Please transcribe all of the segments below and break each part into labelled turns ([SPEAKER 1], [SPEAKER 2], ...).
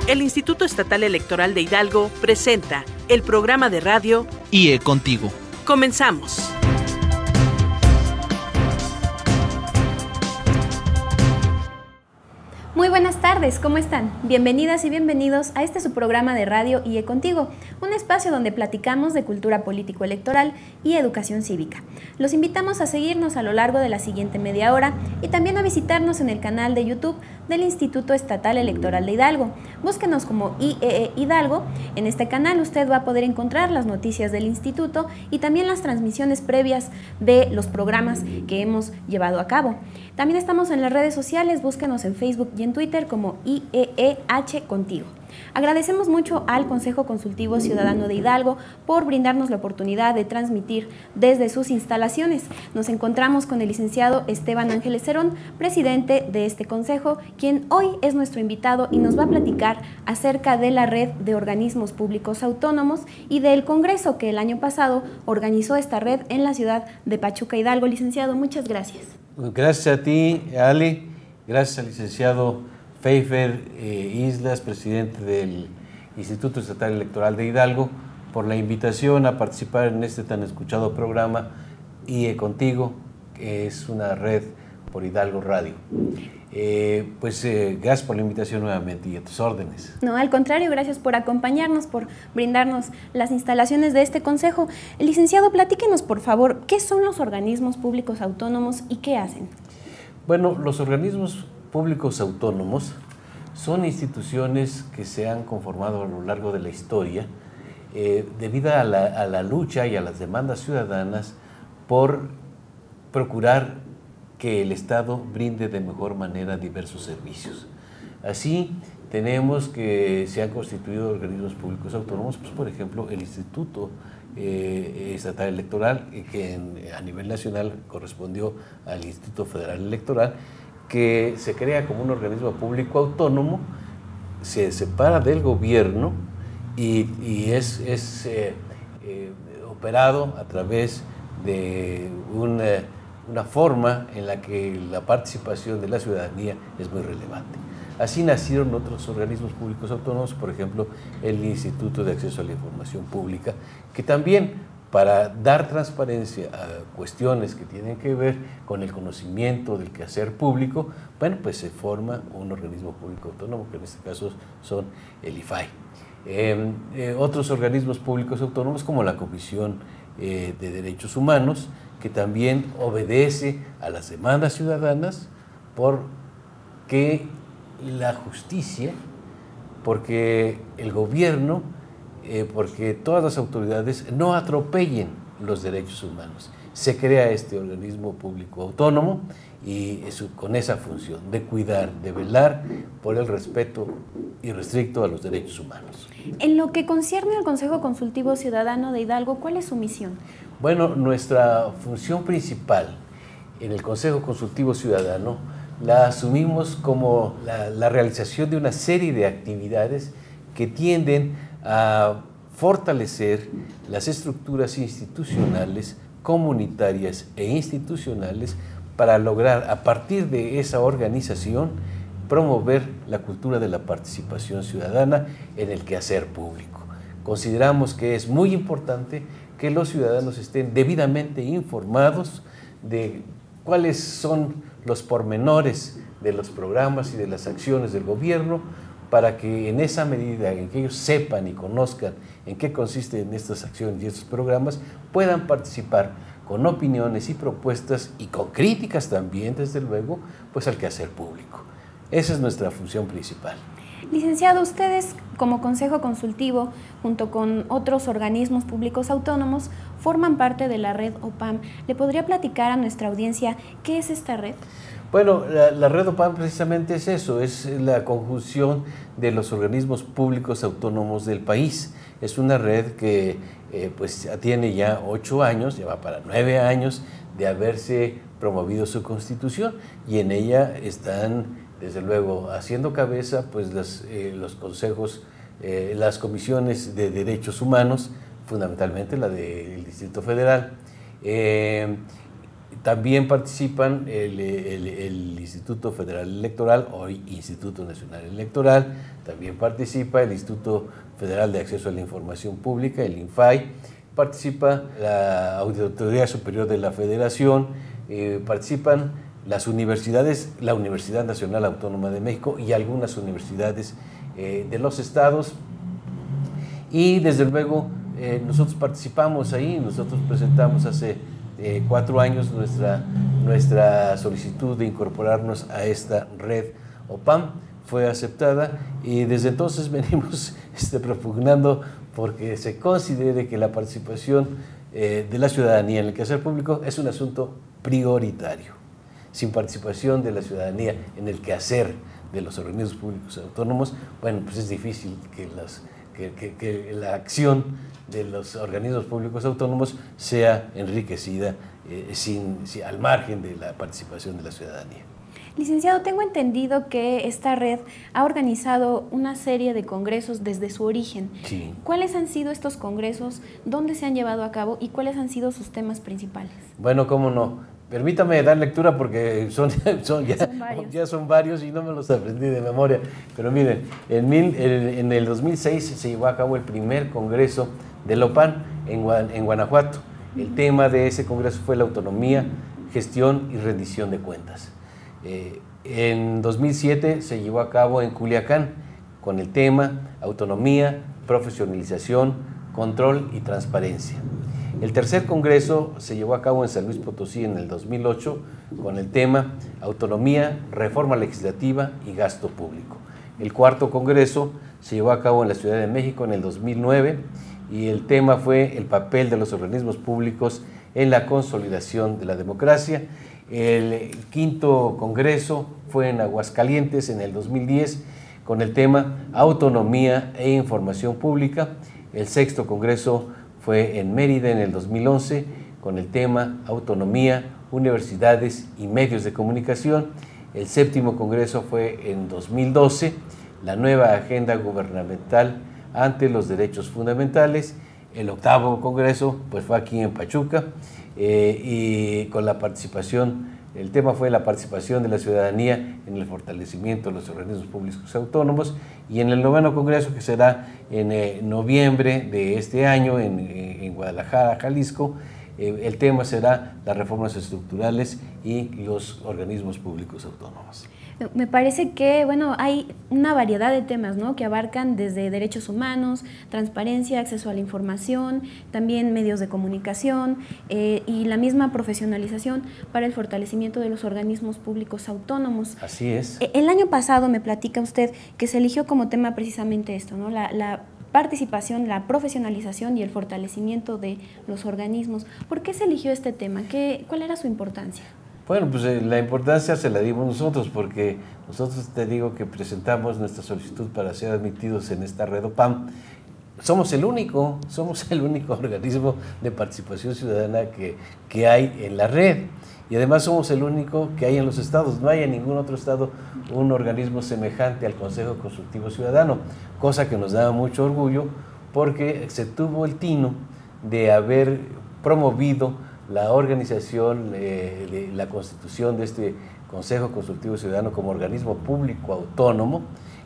[SPEAKER 1] El Instituto Estatal Electoral de Hidalgo presenta el programa de radio
[SPEAKER 2] IE Contigo.
[SPEAKER 1] Comenzamos.
[SPEAKER 3] Muy buenas tardes, ¿cómo están? Bienvenidas y bienvenidos a su programa de radio IE Contigo, un espacio donde platicamos de cultura político-electoral y educación cívica. Los invitamos a seguirnos a lo largo de la siguiente media hora y también a visitarnos en el canal de YouTube del Instituto Estatal Electoral de Hidalgo. Búsquenos como IEE Hidalgo. En este canal usted va a poder encontrar las noticias del instituto y también las transmisiones previas de los programas que hemos llevado a cabo. También estamos en las redes sociales, búsquenos en Facebook y en Twitter como IEEH Contigo. Agradecemos mucho al Consejo Consultivo Ciudadano de Hidalgo por brindarnos la oportunidad de transmitir desde sus instalaciones. Nos encontramos con el licenciado Esteban Ángeles Cerón, presidente de este consejo, quien hoy es nuestro invitado y nos va a platicar acerca de la red de organismos públicos autónomos y del congreso que el año pasado organizó esta red en la ciudad de Pachuca, Hidalgo. Licenciado, muchas gracias.
[SPEAKER 4] Gracias a ti, Ali. Gracias al licenciado Pfeiffer Islas, presidente del Instituto Estatal Electoral de Hidalgo, por la invitación a participar en este tan escuchado programa IE Contigo, que es una red por Hidalgo Radio. Gracias por la invitación nuevamente y a tus órdenes.
[SPEAKER 3] No, al contrario, gracias por acompañarnos, por brindarnos las instalaciones de este consejo. Licenciado, platíquenos, por favor, ¿qué son los organismos públicos autónomos y qué hacen?
[SPEAKER 4] Bueno, los organismos públicos autónomos son instituciones que se han conformado a lo largo de la historia debido a la lucha y a las demandas ciudadanas por procurar que el Estado brinde de mejor manera diversos servicios. Así tenemos que se han constituido organismos públicos autónomos, pues, por ejemplo, el Instituto Estatal Electoral, que a nivel nacional correspondió al Instituto Federal Electoral, que se crea como un organismo público autónomo, se separa del gobierno y es operado a través de una forma en la que la participación de la ciudadanía es muy relevante. Así nacieron otros organismos públicos autónomos, por ejemplo, el Instituto de Acceso a la Información Pública, que también, para dar transparencia a cuestiones que tienen que ver con el conocimiento del quehacer público, bueno, pues se forma un organismo público autónomo, que en este caso son el IFAI. Otros organismos públicos autónomos, como la Comisión de Derechos Humanos, que también obedece a las demandas ciudadanas porque la justicia, porque el gobierno, porque todas las autoridades no atropellen los derechos humanos. Se crea este organismo público autónomo y con esa función de cuidar, de velar por el respeto irrestricto a los derechos humanos.
[SPEAKER 3] En lo que concierne al Consejo Consultivo Ciudadano de Hidalgo, ¿cuál es su misión?
[SPEAKER 4] Bueno, nuestra función principal en el Consejo Consultivo Ciudadano la asumimos como la realización de una serie de actividades que tienden a fortalecer las estructuras institucionales, comunitarias e institucionales para lograr, a partir de esa organización, promover la cultura de la participación ciudadana en el quehacer público. Consideramos que es muy importante que los ciudadanos estén debidamente informados de cuáles son los pormenores de los programas y de las acciones del gobierno, para que en esa medida en que ellos sepan y conozcan en qué consisten estas acciones y estos programas, puedan participar con opiniones y propuestas y con críticas también, desde luego, pues al quehacer público. Esa es nuestra función principal.
[SPEAKER 3] Licenciado, ustedes como Consejo Consultivo, junto con otros organismos públicos autónomos, forman parte de la red OPAM. ¿Le podría platicar a nuestra audiencia qué es esta red?
[SPEAKER 4] Bueno, la red OPAM precisamente es eso, es la conjunción de los organismos públicos autónomos del país. Es una red que tiene ya 8 años, ya va para 9 años de haberse promovido su constitución, y en ella están, desde luego, haciendo cabeza pues los consejos, las comisiones de derechos humanos, fundamentalmente la del Distrito Federal. También participan el Instituto Federal Electoral, hoy Instituto Nacional Electoral, también participa el Instituto Federal de Acceso a la Información Pública, el INFAI, participa la Auditoría Superior de la Federación, participan las universidades, la Universidad Nacional Autónoma de México y algunas universidades de los estados. Y desde luego nosotros participamos ahí, nosotros presentamos hace 4 años nuestra solicitud de incorporarnos a esta red OPAM, fue aceptada y desde entonces venimos propugnando porque se considere que la participación de la ciudadanía en el quehacer público es un asunto prioritario. Sin participación de la ciudadanía en el quehacer de los organismos públicos autónomos, bueno, pues es difícil que la acción de los organismos públicos autónomos sea enriquecida al margen de la participación de la ciudadanía.
[SPEAKER 3] Licenciado, tengo entendido que esta red ha organizado una serie de congresos desde su origen.
[SPEAKER 4] Sí.
[SPEAKER 3] ¿Cuáles han sido estos congresos? ¿Dónde se han llevado a cabo? ¿Y cuáles han sido sus temas principales?
[SPEAKER 4] Bueno, cómo no. Permítame dar lectura porque ya son varios y no me los aprendí de memoria. Pero miren, en el 2006 se llevó a cabo el primer congreso del OPAM en Guanajuato. El tema de ese congreso fue la autonomía, gestión y rendición de cuentas. En 2007 se llevó a cabo en Culiacán con el tema autonomía, profesionalización, control y transparencia. El tercer congreso se llevó a cabo en San Luis Potosí en el 2008 con el tema autonomía, reforma legislativa y gasto público. El cuarto congreso se llevó a cabo en la Ciudad de México en el 2009 y el tema fue el papel de los organismos públicos en la consolidación de la democracia. El quinto congreso fue en Aguascalientes en el 2010 con el tema autonomía e información pública. El sexto congreso fue en Mérida en el 2011 con el tema autonomía, universidades y medios de comunicación. El séptimo congreso fue en 2012, la nueva agenda gubernamental ante los derechos fundamentales. El octavo congreso pues fue aquí en Pachuca y con la participación, el tema fue la participación de la ciudadanía en el fortalecimiento de los organismos públicos autónomos, y en el noveno congreso, que será en noviembre de este año en Guadalajara, Jalisco, el tema será las reformas estructurales y los organismos públicos autónomos.
[SPEAKER 3] Me parece que, bueno, hay una variedad de temas, ¿no?, que abarcan desde derechos humanos, transparencia, acceso a la información, también medios de comunicación y la misma profesionalización para el fortalecimiento de los organismos públicos autónomos.
[SPEAKER 4] Así es.
[SPEAKER 3] El año pasado me platica usted que se eligió como tema precisamente esto, ¿no?, la participación, la profesionalización y el fortalecimiento de los organismos. ¿Por qué se eligió este tema? ¿Cuál era su importancia?
[SPEAKER 4] Bueno, pues la importancia se la dimos nosotros, porque nosotros, te digo, que presentamos nuestra solicitud para ser admitidos en esta red OPAM. Somos el único organismo de participación ciudadana que hay en la red, y además somos el único que hay en los estados. No hay en ningún otro estado un organismo semejante al Consejo Consultivo Ciudadano, cosa que nos da mucho orgullo, porque se tuvo el tino de haber promovido la organización de la constitución de este Consejo Consultivo Ciudadano como organismo público autónomo,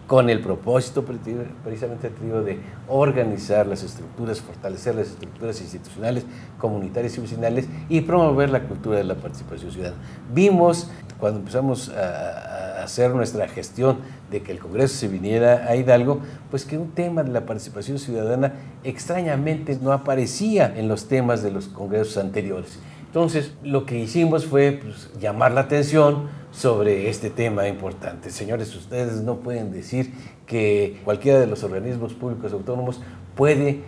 [SPEAKER 4] con el propósito precisamente de organizar las estructuras, fortalecer las estructuras institucionales, comunitarias y vecinales y promover la cultura de la participación ciudadana. Vimos, cuando empezamos a hacer nuestra gestión de que el Congreso se viniera a Hidalgo, pues que un tema de la participación ciudadana extrañamente no aparecía en los temas de los congresos anteriores. Entonces, lo que hicimos fue llamar la atención sobre este tema importante. Señores, ustedes no pueden decir que cualquiera de los organismos públicos autónomos puede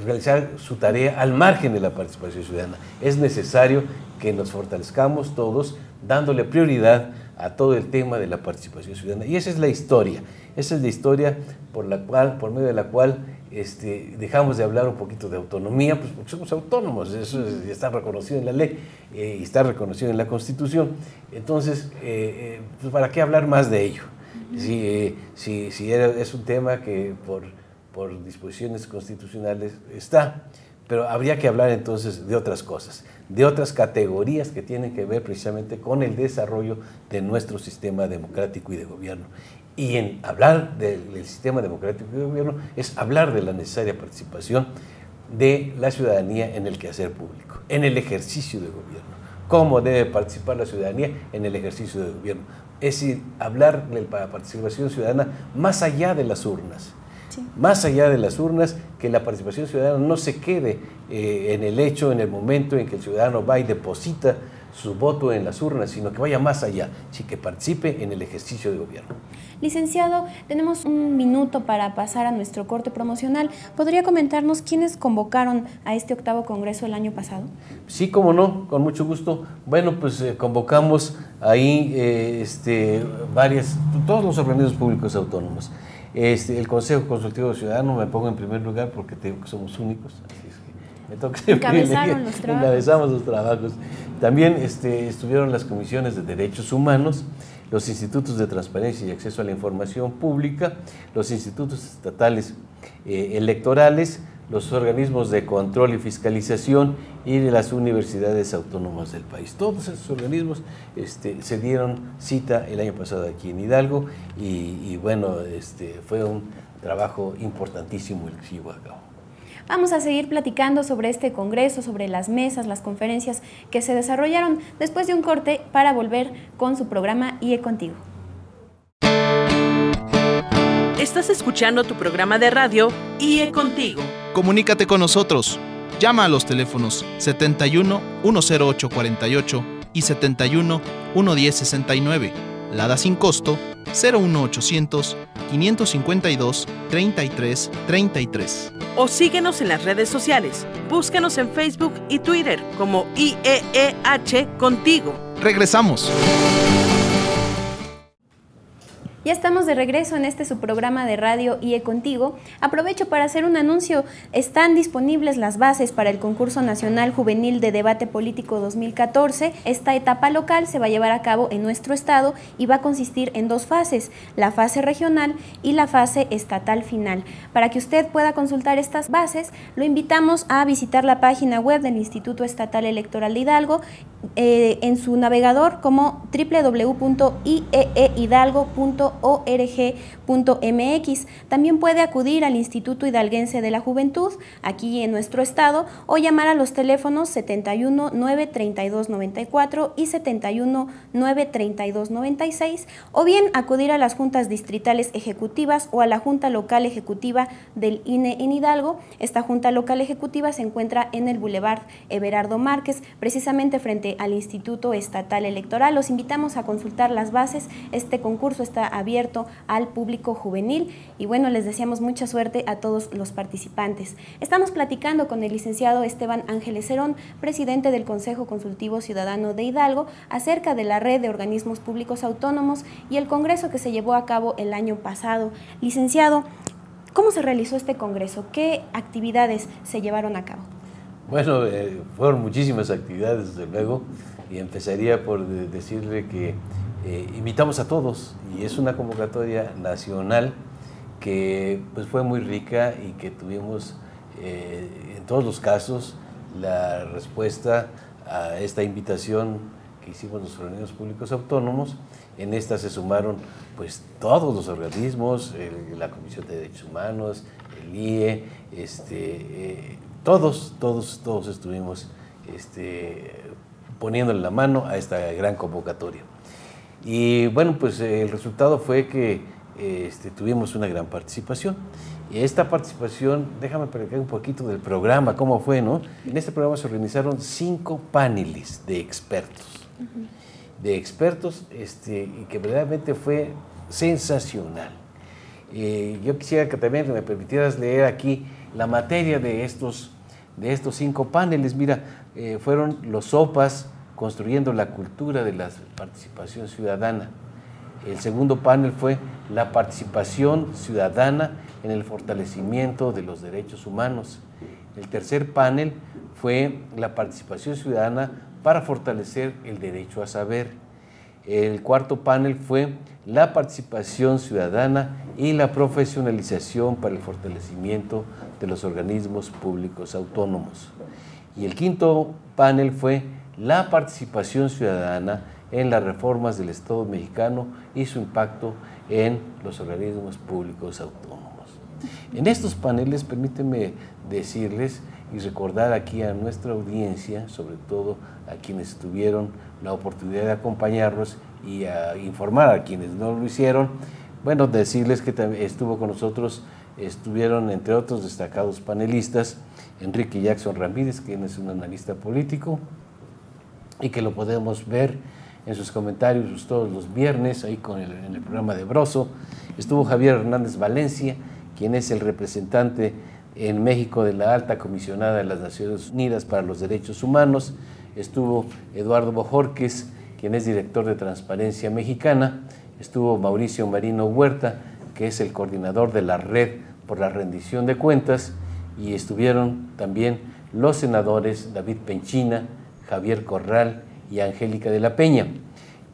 [SPEAKER 4] realizar su tarea al margen de la participación ciudadana. Es necesario que nos fortalezcamos todos dándole prioridad a todo el tema de la participación ciudadana. Y esa es la historia por medio de la cual dejamos de hablar un poquito de autonomía, pues porque somos autónomos, eso está reconocido en la ley y está reconocido en la Constitución. Entonces, pues ¿para qué hablar más de ello? Es un tema que por disposiciones constitucionales está, Pero habría que hablar entonces de otras cosas, de otras categorías que tienen que ver precisamente con el desarrollo de nuestro sistema democrático y de gobierno. Y en hablar del sistema democrático y de gobierno es hablar de la necesaria participación de la ciudadanía en el quehacer público, en el ejercicio de gobierno. ¿Cómo debe participar la ciudadanía en el ejercicio de gobierno? Es decir, hablar de la participación ciudadana más allá de las urnas. Sí. Más allá de las urnas, que la participación ciudadana no se quede en el hecho, en el momento en que el ciudadano va y deposita su voto en las urnas, sino que vaya más allá, sí, que participe en el ejercicio de gobierno.
[SPEAKER 3] Licenciado, tenemos un minuto para pasar a nuestro corte promocional. ¿Podría comentarnos quiénes convocaron a este 8º Congreso el año pasado? Sí, cómo no, con mucho gusto. Bueno, pues convocamos ahí todos los organismos públicos autónomos. El Consejo Consultivo Ciudadano me pongo en primer lugar porque te digo que somos únicos, así es que me toca encabezamos los trabajos. También estuvieron las comisiones de derechos humanos, los institutos de transparencia y acceso a la información pública, los institutos estatales electorales, los organismos de control y fiscalización y de las universidades autónomas del país. Todos esos organismos se dieron cita el año pasado aquí en Hidalgo y bueno, fue un trabajo importantísimo el que se llevó a cabo. Vamos a seguir platicando sobre este congreso, sobre las mesas, las conferencias que se desarrollaron después de un corte para volver con su programa IE Contigo.
[SPEAKER 1] Estás escuchando tu programa de radio IE Contigo.
[SPEAKER 2] Comunícate con nosotros. Llama a los teléfonos 71 108 48 y 71 110 69. Lada sin costo 01800 552 33 33.
[SPEAKER 1] O síguenos en las redes sociales. Búscanos en Facebook y Twitter como IEEH Contigo.
[SPEAKER 2] Regresamos.
[SPEAKER 3] Ya estamos de regreso en su programa de radio IE Contigo. Aprovecho para hacer un anuncio. Están disponibles las bases para el Concurso Nacional Juvenil de Debate Político 2014. Esta etapa local se va a llevar a cabo en nuestro estado y va a consistir en 2 fases, la fase regional y la fase estatal final. Para que usted pueda consultar estas bases, lo invitamos a visitar la página web del Instituto Estatal Electoral de Hidalgo en su navegador como www.ieehidalgo.org.mx. También puede acudir al Instituto Hidalguense de la Juventud, aquí en nuestro estado, o llamar a los teléfonos 71 932 94 y 71 932 96, o bien acudir a las juntas distritales ejecutivas o a la Junta Local Ejecutiva del INE en Hidalgo. Esta Junta Local Ejecutiva se encuentra en el Boulevard Everardo Márquez, precisamente frente al Instituto Estatal Electoral. Los invitamos a consultar las bases. Este concurso está abierto al público juvenil y bueno, les deseamos mucha suerte a todos los participantes. Estamos platicando con el licenciado Esteban Ángeles Cerón, presidente del Consejo Consultivo Ciudadano de Hidalgo, acerca de la red de organismos públicos autónomos y el congreso que se llevó a cabo el año pasado. Licenciado, ¿cómo se realizó este congreso? ¿Qué actividades se llevaron a cabo?
[SPEAKER 4] Bueno, fueron muchísimas actividades, desde luego, y empezaría por decirle que invitamos a todos, y es una convocatoria nacional que pues, fue muy rica y que tuvimos en todos los casos la respuesta a esta invitación que hicimos los organismos públicos autónomos. En esta se sumaron pues todos los organismos, la Comisión de Derechos Humanos, el IE, todos estuvimos poniéndole la mano a esta gran convocatoria. Y bueno, pues el resultado fue que tuvimos una gran participación. Y esta participación, déjame platicar un poquito del programa, cómo fue, ¿no? En este programa se organizaron 5 paneles de expertos. De expertos, y que verdaderamente fue sensacional. Yo quisiera que también me permitieras leer aquí la materia de estos 5 paneles. Mira, fueron los SOPAs, construyendo la cultura de la participación ciudadana. El segundo panel fue la participación ciudadana en el fortalecimiento de los derechos humanos. El tercer panel fue la participación ciudadana para fortalecer el derecho a saber. El cuarto panel fue la participación ciudadana y la profesionalización para el fortalecimiento de los organismos públicos autónomos. Y el quinto panel fue la participación ciudadana en las reformas del Estado mexicano y su impacto en los organismos públicos autónomos. En estos paneles, permítanme decirles y recordar aquí a nuestra audiencia, sobre todo a quienes tuvieron la oportunidad de acompañarnos y a informar a quienes no lo hicieron, bueno, decirles que estuvo con nosotros, estuvieron entre otros destacados panelistas, Enrique Jackson Ramírez, quien es un analista político y que lo podemos ver en sus comentarios todos los viernes, ahí en el programa de Broso. Estuvo Javier Hernández Valencia, quien es el representante en México de la Alta Comisionada de las Naciones Unidas para los Derechos Humanos. Estuvo Eduardo Bojorquez, quien es director de Transparencia Mexicana. Estuvo Mauricio Marino Huerta, que es el coordinador de la Red por la Rendición de Cuentas, y estuvieron también los senadores David Penchina, Javier Corral y Angélica de la Peña.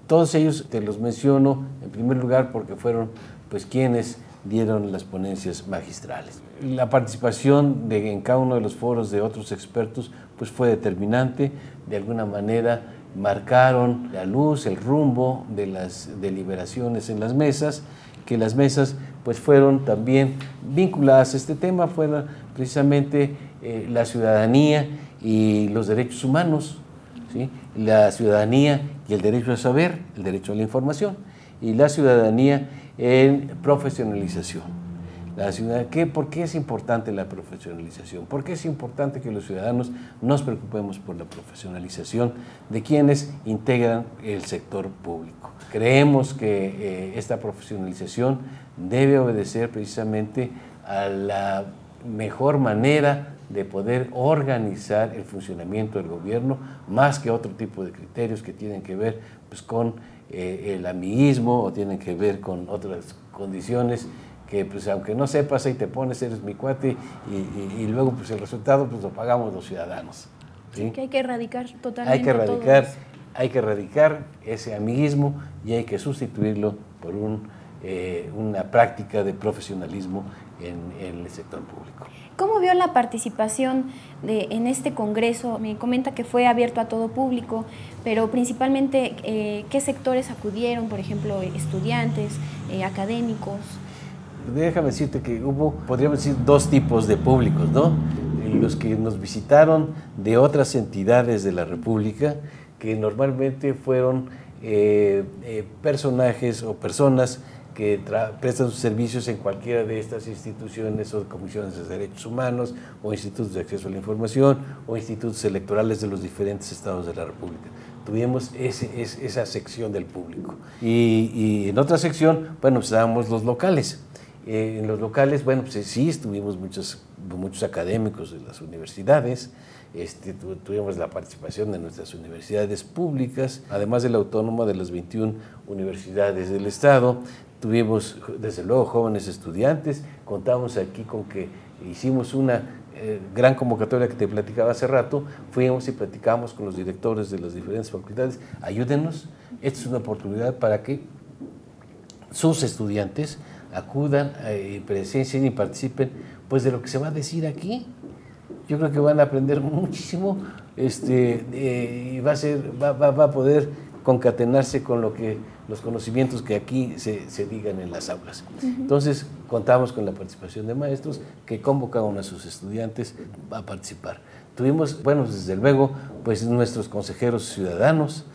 [SPEAKER 4] Todos ellos te los menciono en primer lugar porque fueron pues quienes dieron las ponencias magistrales. La participación en cada uno de los foros de otros expertos pues fue determinante, de alguna manera marcaron la luz, el rumbo de las deliberaciones en las mesas, que las mesas pues fueron también vinculadas a este tema, fueron precisamente la ciudadanía y los derechos humanos, ¿sí? La ciudadanía y el derecho a saber, el derecho a la información, y la ciudadanía en profesionalización. ¿Por qué es importante la profesionalización? ¿Por qué es importante que los ciudadanos nos preocupemos por la profesionalización de quienes integran el sector público? Creemos que esta profesionalización debe obedecer precisamente a la mejor manera de poder organizar el funcionamiento del gobierno, más que otro tipo de criterios que tienen que ver pues, con el amiguismo o tienen que ver con otras condiciones que pues aunque no sepas, ahí te pones, eres mi cuate y luego pues el resultado pues lo pagamos los ciudadanos. ¿Sí?
[SPEAKER 3] Que hay que erradicar totalmente
[SPEAKER 4] Hay que erradicar ese amiguismo y hay que sustituirlo por una práctica de profesionalismo en el sector público.
[SPEAKER 3] ¿Cómo vio la participación en este congreso? Me comenta que fue abierto a todo público, pero principalmente, ¿qué sectores acudieron? Por ejemplo, estudiantes, académicos.
[SPEAKER 4] Déjame decirte que podríamos decir, dos tipos de públicos, ¿no? Los que nos visitaron de otras entidades de la República, que normalmente fueron personajes o personas que prestan sus servicios en cualquiera de estas instituciones o comisiones de derechos humanos o institutos de acceso a la información o institutos electorales de los diferentes estados de la República. Tuvimos esa sección del público. Y en otra sección, bueno, pues estábamos los locales. En los locales, bueno, pues sí, estuvimos muchos académicos de las universidades, tuvimos la participación de nuestras universidades públicas, además de la autónoma de las 21 universidades del Estado. Tuvimos, desde luego, jóvenes estudiantes. Contamos aquí con que hicimos una gran convocatoria que te platicaba hace rato. Fuimos y platicamos con los directores de las diferentes facultades. Ayúdenos, esta es una oportunidad para que sus estudiantes acudan, presencien y participen pues de lo que se va a decir aquí. Yo creo que van a aprender muchísimo y va a poder concatenarse con los conocimientos que aquí se digan en las aulas. Entonces, contamos con la participación de maestros que convocaron a sus estudiantes a participar. Tuvimos, bueno, desde luego, pues nuestros consejeros ciudadanos,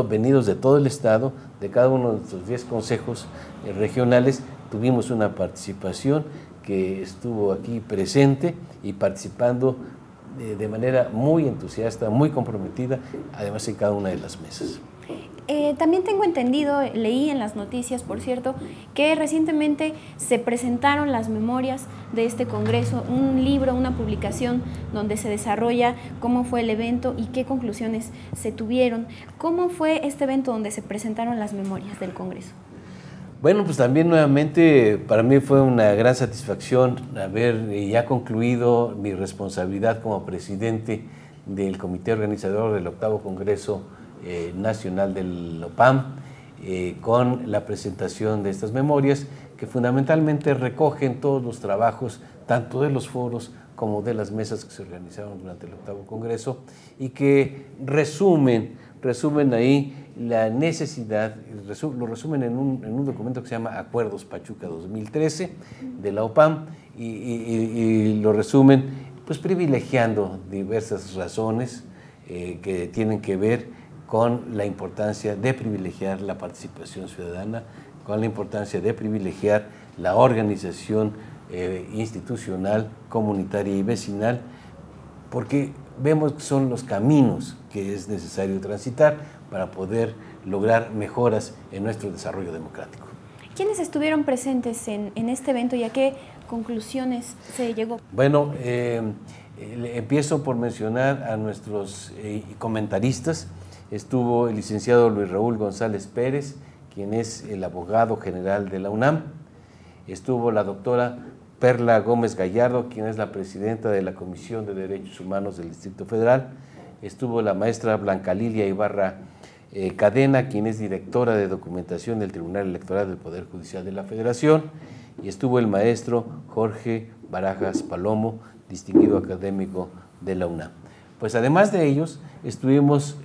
[SPEAKER 4] venidos de todo el estado, de cada uno de nuestros 10 consejos regionales. Tuvimos una participación que estuvo aquí presente y participando de manera muy entusiasta, muy comprometida, además en cada una de las mesas.
[SPEAKER 3] También tengo entendido, leí en las noticias, por cierto, que recientemente se presentaron las memorias de este congreso, un libro, una publicación donde se desarrolla cómo fue el evento y qué conclusiones se tuvieron. ¿Cómo fue este evento donde se presentaron las memorias del congreso?
[SPEAKER 4] Bueno, pues también nuevamente para mí fue una gran satisfacción haber ya concluido mi responsabilidad como presidente del comité organizador del 8º Congreso Nacional del OPAM con la presentación de estas memorias, que fundamentalmente recogen todos los trabajos, tanto de los foros como de las mesas que se organizaron durante el 8º Congreso, y que resumen ahí la necesidad, lo resumen en un documento que se llama Acuerdos Pachuca 2013 de la OPAM, y lo resumen pues privilegiando diversas razones que tienen que ver con la importancia de privilegiar la participación ciudadana, con la importancia de privilegiar la organización institucional, comunitaria y vecinal, porque vemos que son los caminos que es necesario transitar para poder lograr mejoras en nuestro desarrollo democrático.
[SPEAKER 3] ¿Quiénes estuvieron presentes en este evento y a qué conclusiones se llegó?
[SPEAKER 4] Bueno, empiezo por mencionar a nuestros comentaristas. Estuvo el licenciado Luis Raúl González Pérez, quien es el abogado general de la UNAM. Estuvo la doctora Perla Gómez Gallardo, quien es la presidenta de la Comisión de Derechos Humanos del Distrito Federal. Estuvo la maestra Blanca Lilia Ibarra Cadena, quien es directora de documentación del Tribunal Electoral del Poder Judicial de la Federación. Y estuvo el maestro Jorge Barajas Palomo, distinguido académico de la UNAM. Pues además de ellos, estuvimos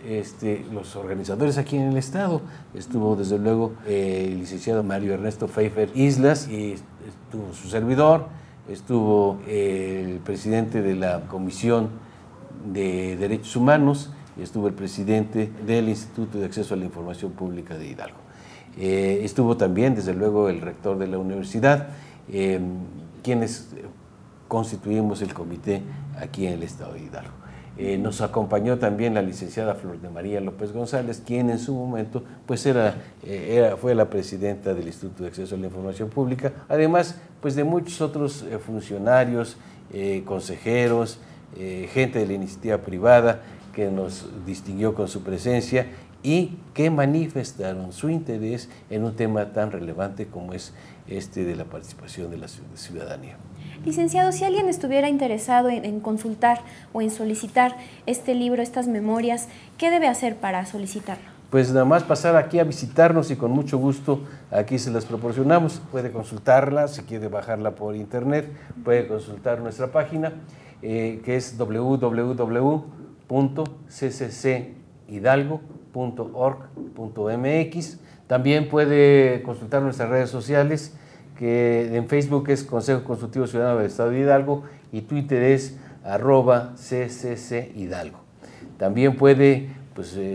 [SPEAKER 4] los organizadores aquí en el Estado. Estuvo desde luego el licenciado Mario Ernesto Pfeiffer Islas, y estuvo su servidor, estuvo el presidente de la Comisión de Derechos Humanos, y estuvo el presidente del Instituto de Acceso a la Información Pública de Hidalgo. Estuvo también desde luego el rector de la universidad, quienes constituimos el comité aquí en el Estado de Hidalgo. Nos acompañó también la licenciada Flor de María López González, quien en su momento pues fue la presidenta del Instituto de Acceso a la Información Pública, además pues de muchos otros funcionarios, consejeros, gente de la iniciativa privada que nos distinguió con su presencia y que manifestaron su interés en un tema tan relevante como es de la participación de la ciudadanía.
[SPEAKER 3] Licenciado, si alguien estuviera interesado en consultar o en solicitar este libro, estas memorias, ¿qué debe hacer para solicitarlo?
[SPEAKER 4] Pues nada más pasar aquí a visitarnos y con mucho gusto aquí se las proporcionamos. Puede consultarla, si quiere bajarla por internet, puede consultar nuestra página que es www.ccchidalgo.org.mx. También puede consultar nuestras redes sociales, que en Facebook es Consejo Consultivo Ciudadano del Estado de Hidalgo y Twitter es @ccchidalgo. También puede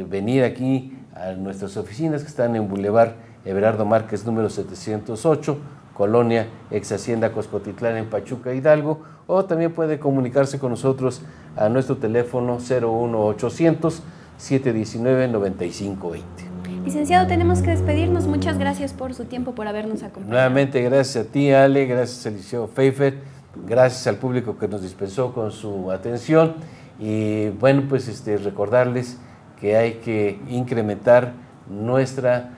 [SPEAKER 4] venir aquí a nuestras oficinas que están en Boulevard Everardo Márquez número 708, Colonia Ex Hacienda Coscotitlán en Pachuca, Hidalgo, o también puede comunicarse con nosotros a nuestro teléfono 01800 719 9520.
[SPEAKER 3] Licenciado, tenemos que despedirnos. Muchas gracias por su tiempo, por habernos acompañado.
[SPEAKER 4] Nuevamente, gracias a ti, Ale, gracias al licenciado Pfeiffer, gracias al público que nos dispensó con su atención. Y bueno, pues recordarles que hay que incrementar nuestra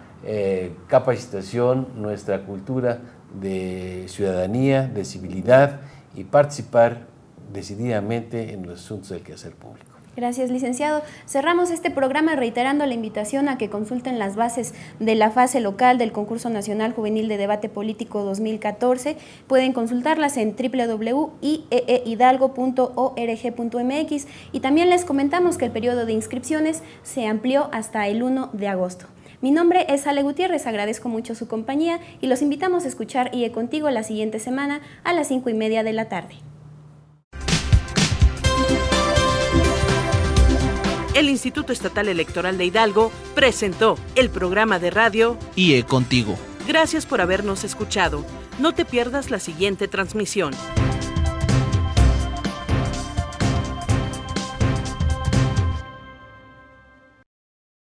[SPEAKER 4] capacitación, nuestra cultura de ciudadanía, de civilidad y participar decididamente en los asuntos del quehacer público.
[SPEAKER 3] Gracias, licenciado. Cerramos este programa reiterando la invitación a que consulten las bases de la fase local del Concurso Nacional Juvenil de Debate Político 2014. Pueden consultarlas en www.ieehidalgo.org.mx y también les comentamos que el periodo de inscripciones se amplió hasta el 1 de agosto. Mi nombre es Ale Gutiérrez, agradezco mucho su compañía y los invitamos a escuchar IE Contigo la siguiente semana a las 5:30 de la tarde.
[SPEAKER 1] El Instituto Estatal Electoral de Hidalgo presentó el programa de radio
[SPEAKER 2] IE Contigo.
[SPEAKER 1] Gracias por habernos escuchado. No te pierdas la siguiente transmisión.